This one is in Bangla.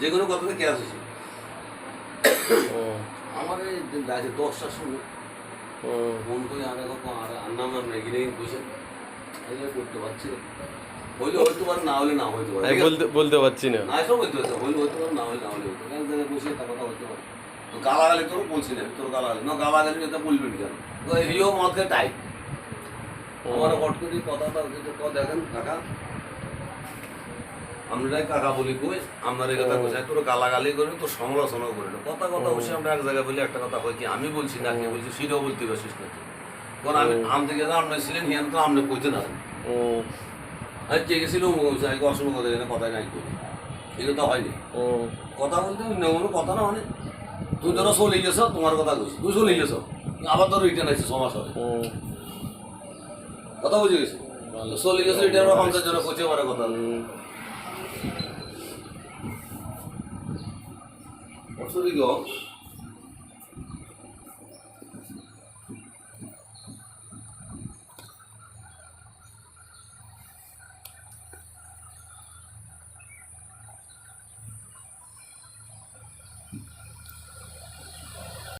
যে কোনো কথাতে ক্যাশ হয়েছে আমার এই 10টার সময় ফোন করে আর নাম্বার নাকি নেই বসে করতে পারছি না, হইলে হইতে পারে, না হলে না হইতে পারে, বলতে পারছি না, না সব হইতে পারছে, হইলে হইতে পারে, না হলে না হলে হইতে পারে, এক জায়গায় বসে একটা কথা হইতে পারে। তো গালাগালি তোর বলছি না, তোর গালাগালি না, গালাগালি এটা বলবেন কেন, হিও মদকে টাইপ আমার হট করে কথাটা দেখেন কাকা আমরাই কাকা বলি কই আপনার এই কথা বোঝায়, তোর গালাগালি করে তোর সমালোচনাও করে না, কথা কথা বসে আমরা এক জায়গায় বলি একটা কথা হয় কি আমি বলছি না কে বলছি সেটাও বলতে পারছিস না, কারণ আমি আমতে গেলে আপনার ছিলেন হিয়ান তো আপনি কইতে না আর যে গেছিল অসংখ্য কথা এখানে কথাই নাই করি, এগুলো তো হয়নি কথা বলতে অন্য কোনো কথা না, মানে তুই ধরো চলে গেছ তোমার কথা বলছি, তুই চলে গেছ আবার ধরো রিটার্ন আসছে 6 মাস হবে, কথা বুঝে গেছি চলে গেছে রিটার্ন 50 জন কইতে পারে কথা অসুবিধা